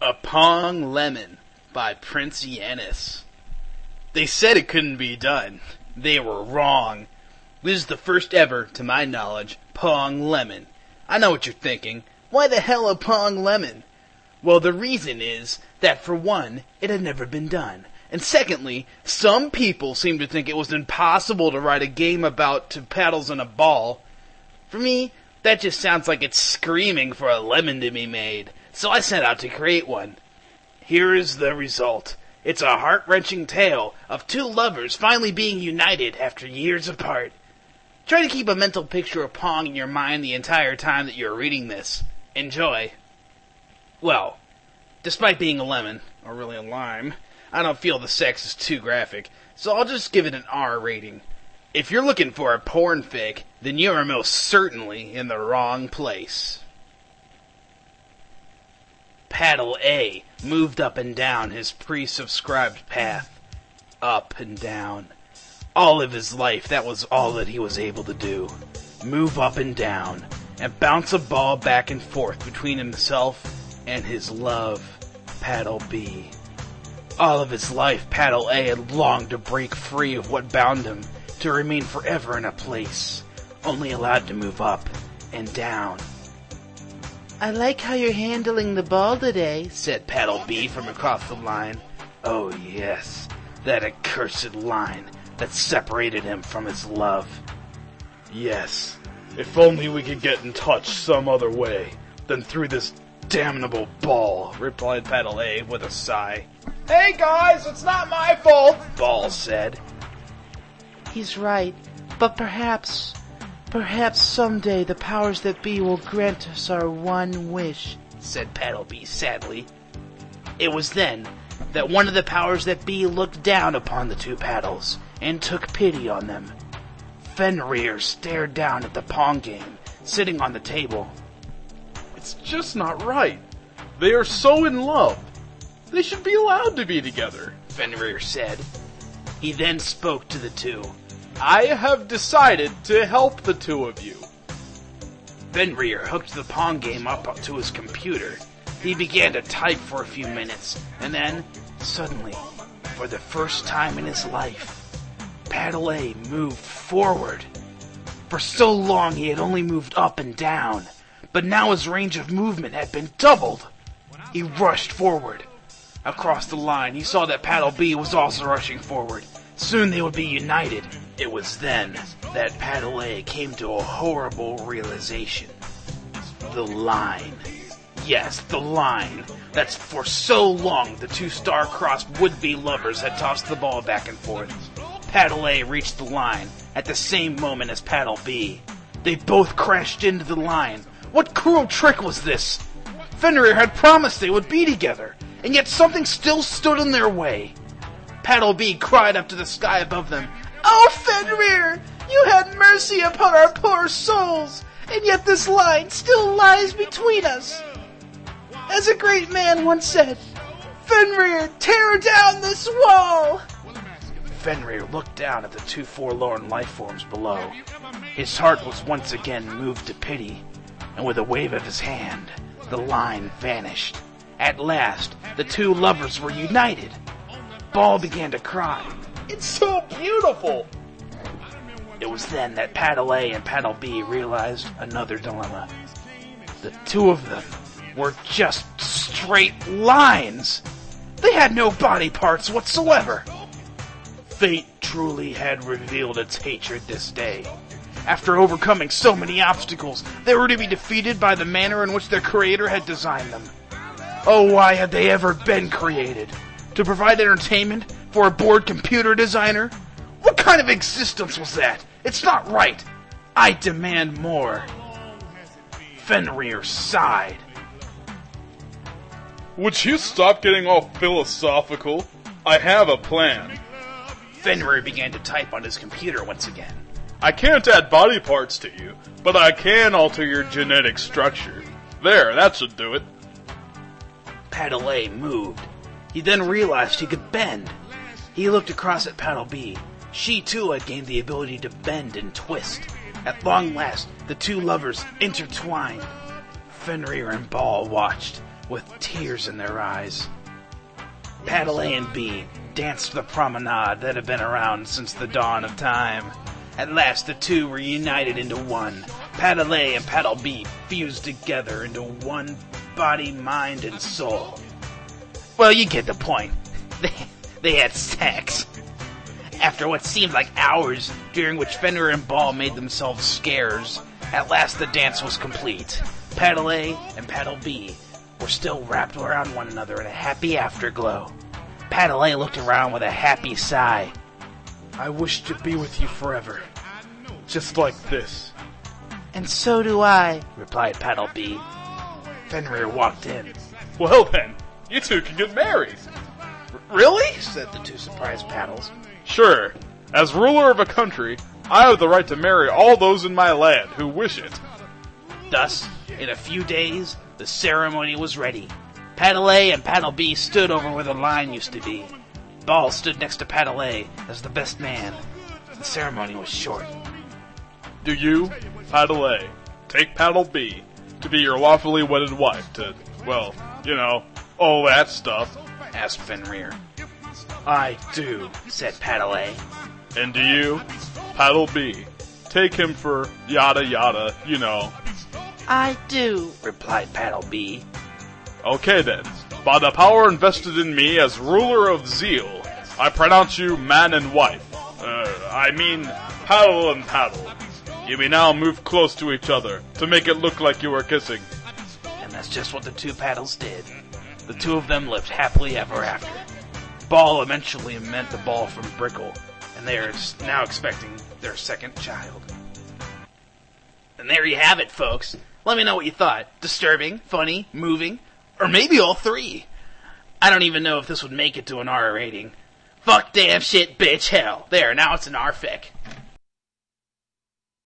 A Pong Lemon by Prince Yanis. They said it couldn't be done. They were wrong. This is the first ever, to my knowledge, Pong Lemon. I know what you're thinking. Why the hell a Pong Lemon? Well, the reason is that, for one, it had never been done. And secondly, some people seem to think it was impossible to write a game about two paddles and a ball. For me, that just sounds like it's screaming for a lemon to be made. So I set out to create one. Here is the result. It's a heart-wrenching tale of two lovers finally being united after years apart. Try to keep a mental picture of Pong in your mind the entire time that you're reading this. Enjoy. Well, despite being a lemon, or really a lime, I don't feel the sex is too graphic, so I'll just give it an R rating. If you're looking for a porn fic, then you are most certainly in the wrong place. Paddle A moved up and down his pre-subscribed path. Up and down. All of his life, that was all that he was able to do. Move up and down, and bounce a ball back and forth between himself and his love, Paddle B. All of his life, Paddle A had longed to break free of what bound him, to remain forever in a place, only allowed to move up and down. "I like how you're handling the ball today," said Paddle B from across the line. Oh yes, that accursed line that separated him from his love. Yes, if only we could get in touch some other way than through this damnable ball, replied Paddle A with a sigh. "Hey guys, it's not my fault," Ball said. "He's right, but perhaps someday the powers that be will grant us our one wish," said Paddle B sadly. It was then that one of the powers that be looked down upon the two paddles and took pity on them. Fenrir stared down at the Pong game, sitting on the table. "It's just not right. They are so in love. They should be allowed to be together," Fenrir said. He then spoke to the two. "I have decided to help the two of you." Fenrir hooked the Pong game up to his computer. He began to type for a few minutes, and then, suddenly, for the first time in his life, Paddle A moved forward. For so long he had only moved up and down, but now his range of movement had been doubled. He rushed forward. Across the line, he saw that Paddle B was also rushing forward. Soon they would be united. It was then that Paddle A came to a horrible realization. The line. Yes, the line. That's for so long the two star-crossed would-be lovers had tossed the ball back and forth. Paddle A reached the line at the same moment as Paddle B. They both crashed into the line. What cruel trick was this? Fenrir had promised they would be together, and yet something still stood in their way. Paddle B cried up to the sky above them. "Oh, Fenrir! You had mercy upon our poor souls, and yet this line still lies between us. As a great man once said, Fenrir, tear down this wall!" Fenrir looked down at the two forlorn life forms below. His heart was once again moved to pity, and with a wave of his hand, the line vanished. At last, the two lovers were united. Ball began to cry. "It's so beautiful!" It was then that Paddle A and Paddle B realized another dilemma. The two of them were just straight lines. They had no body parts whatsoever. Fate truly had revealed its hatred this day. After overcoming so many obstacles, they were to be defeated by the manner in which their creator had designed them. Oh, why had they ever been created? To provide entertainment for a bored computer designer? What kind of existence was that? It's not right. I demand more. Fenrir sighed. "Would you stop getting all philosophical? I have a plan." Fenrir began to type on his computer once again. "I can't add body parts to you, but I can alter your genetic structure. There, that should do it." Paddle A moved. He then realized he could bend. He looked across at Paddle B. She too had gained the ability to bend and twist. At long last, the two lovers intertwined. Fenrir and Ball watched, with tears in their eyes. Paddle A and B danced the promenade that had been around since the dawn of time. At last the two were united into one. Paddle A and Paddle B fused together into one body, mind, and soul. Well, you get the point. They had sex. After what seemed like hours, during which Fenrir and Ball made themselves scares, at last the dance was complete. Paddle A and Paddle B were still wrapped around one another in a happy afterglow. Paddle A looked around with a happy sigh. I wish to be with you forever. Just like this. And so do I, replied Paddle B. Fenrir walked in. Well then, you two can get married. Really? Said the two surprised paddles. Sure. As ruler of a country, I have the right to marry all those in my land who wish it. Thus, in a few days, the ceremony was ready. Paddle A and Paddle B stood over where the line used to be. Ball stood next to Paddle A as the best man. The ceremony was short. Do you, Paddle A, take Paddle B to be your lawfully wedded wife to, well, you know, all that stuff? Asked Fenrir. I do, said Paddle A. And do you, Paddle B, take him for yada yada, you know? I do, replied Paddle B. Okay then, by the power invested in me as ruler of Zeal, I pronounce you man and wife. Paddle and paddle. You may now move close to each other to make it look like you are kissing. And that's just what the two paddles did. The two of them lived happily ever after. Ball eventually met the ball from Brickle, and they are now expecting their second child. And there you have it, folks. Let me know what you thought. Disturbing, funny, moving, or maybe all three. I don't even know if this would make it to an R rating. Fuck, damn, shit, bitch, hell. There, now it's an R fic.